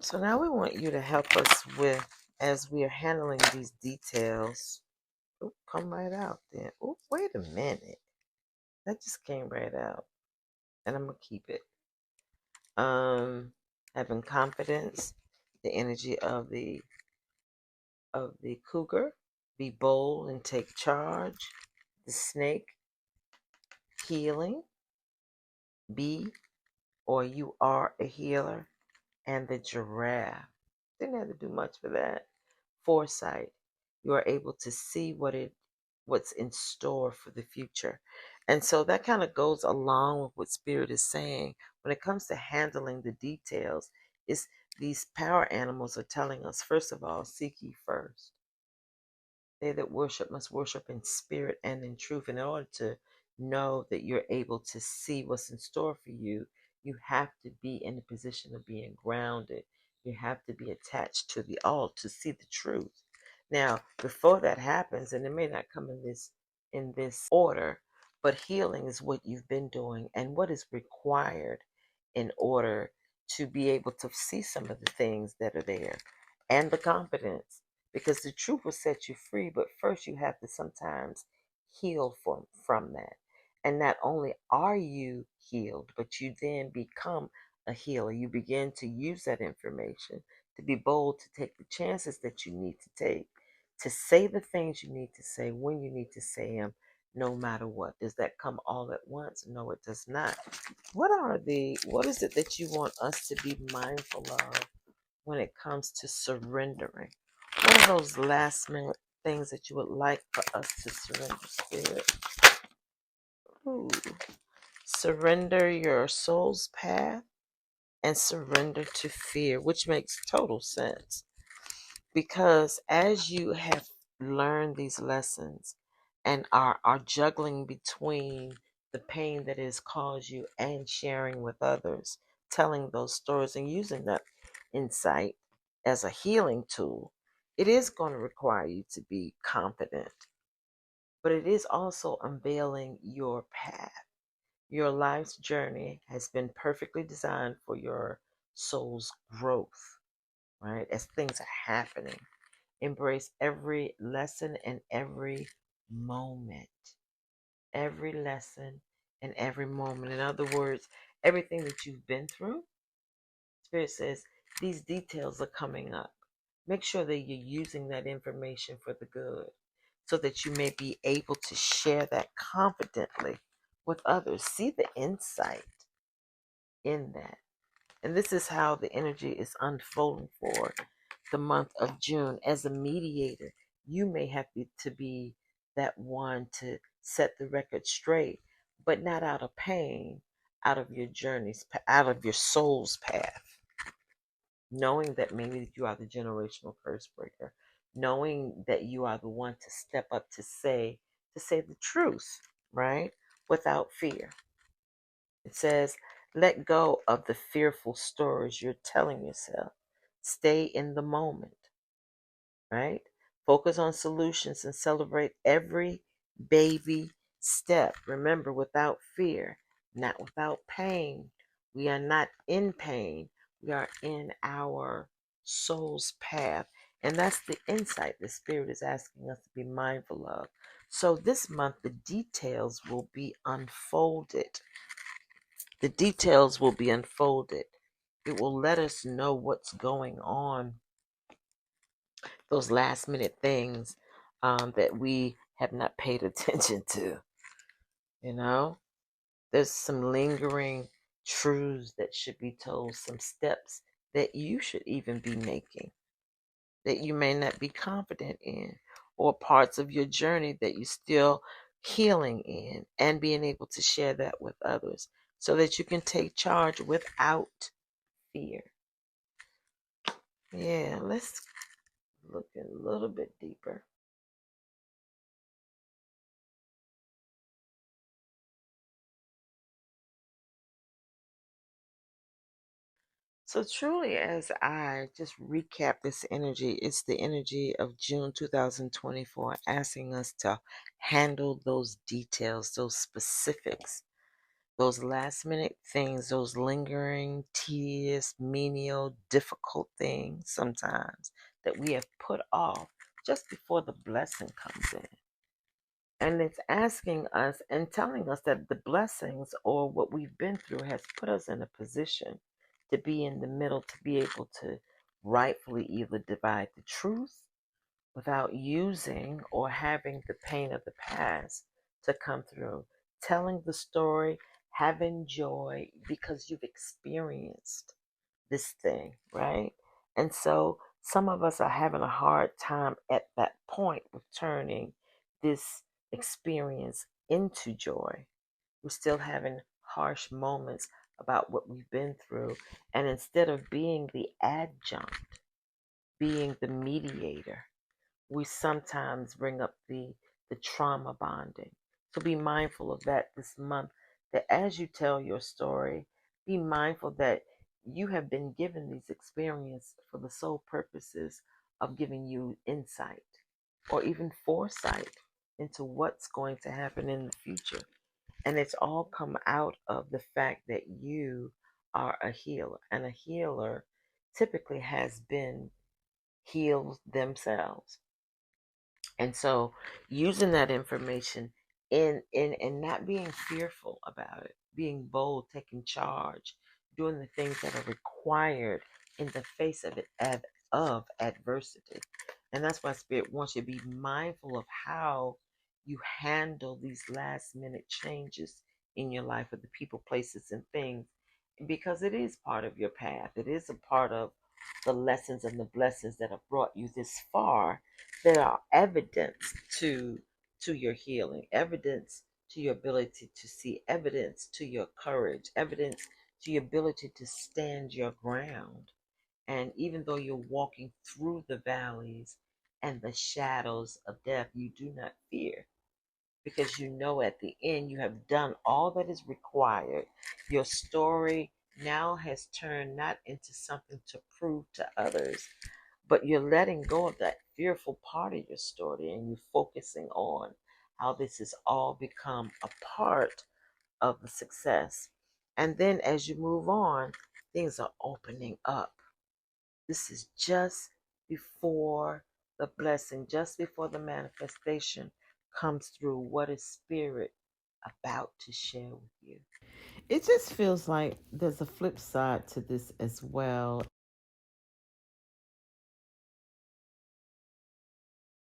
So now we want you to help us with, as we are handling these details. Oh, come right out then. Oh, wait a minute. That just came right out. And I'm going to keep it. Having confidence, the energy of the cougar. Be bold and take charge. The snake, healing. Be or you are a healer. And the giraffe. Didn't have to do much for that. Foresight. You are able to see what's in store for the future. And so that kind of goes along with what Spirit is saying. When it comes to handling the details, is these power animals are telling us, first of all, seek ye first. They that worship must worship in spirit and in truth. And in order to know that you're able to see what's in store for you, you have to be in a position of being grounded. You have to be attached to the all to see the truth. Now, before that happens, and it may not come in this order, but healing is what you've been doing and what is required in order to be able to see some of the things that are there and the confidence, because the truth will set you free, but first you have to sometimes heal from that. And not only are you healed, but you then become a healer. You begin to use that information to be bold, to take the chances that you need to take, to say the things you need to say when you need to say them, no matter what. Does that come all at once? No, it does not. What is it that you want us to be mindful of when it comes to surrendering? What are those last minute things that you would like for us to surrender, Spirit? Ooh. Surrender your soul's path and surrender to fear, which makes total sense. Because as you have learned these lessons and are juggling between the pain that has caused you and sharing with others, telling those stories and using that insight as a healing tool, it is going to require you to be confident, but it is also unveiling your path. Your life's journey has been perfectly designed for your soul's growth, right? As things are happening, embrace every lesson and every moment. Every lesson and every moment. In other words, everything that you've been through, Spirit says these details are coming up. Make sure that you're using that information for the good so that you may be able to share that confidently with others. See the insight in that. And this is how the energy is unfolding for the month of June. As a mediator, you may have to be that one to set the record straight, but not out of pain, out of your journeys, out of your soul's path. Knowing that maybe you are the generational curse breaker, knowing that you are the one to step up to say the truth, right? Without fear. It says, let go of the fearful stories you're telling yourself. Stay in the moment, right? Focus on solutions and celebrate every baby step. Remember, without fear, not without pain. We are not in pain. We are in our soul's path. And that's the insight the Spirit is asking us to be mindful of. So this month, the details will be unfolded. The details will be unfolded. It will let us know what's going on, those last minute things that we have not paid attention to. You know, there's some lingering truths that should be told, some steps that you should even be making that you may not be confident in, or parts of your journey that you're still healing in, and being able to share that with others so that you can take charge without fear. Yeah, let's look a little bit deeper. So, truly, as I just recap this energy, it's the energy of June 2024, asking us to handle those details, those specifics, those last minute things, those lingering, tedious, menial, difficult things sometimes that we have put off just before the blessing comes in. And it's asking us and telling us that the blessings or what we've been through has put us in a position to be in the middle, to be able to rightfully either divide the truth without using or having the pain of the past to come through. Telling the story, having joy because you've experienced this thing, right? And so some of us are having a hard time at that point with turning this experience into joy. We're still having harsh moments about what we've been through. And instead of being the adjunct, being the mediator, we sometimes bring up the trauma bonding. So be mindful of that this month, that as you tell your story, be mindful that you have been given these experiences for the sole purposes of giving you insight or even foresight into what's going to happen in the future. And it's all come out of the fact that you are a healer, and a healer typically has been healed themselves. And so using that information in not being fearful about it, being bold, taking charge, doing the things that are required in the face of of adversity. And that's why Spirit wants you to be mindful of how you handle these last minute changes in your life with the people, places, and things. Because it is part of your path. It is a part of the lessons and the blessings that have brought you this far, that are evidence to your healing, evidence to your ability to see, evidence to your courage, evidence to your ability to stand your ground. And even though you're walking through the valleys and the shadows of death, you do not fear, because you know at the end you have done all that is required. Your story now has turned not into something to prove to others, but you're letting go of that fearful part of your story, and you're focusing on how this has all become a part of the success. And then as you move on, things are opening up. This is just before the blessing, just before the manifestation comes through. What is Spirit about to share with you? It just feels like there's a flip side to this as well.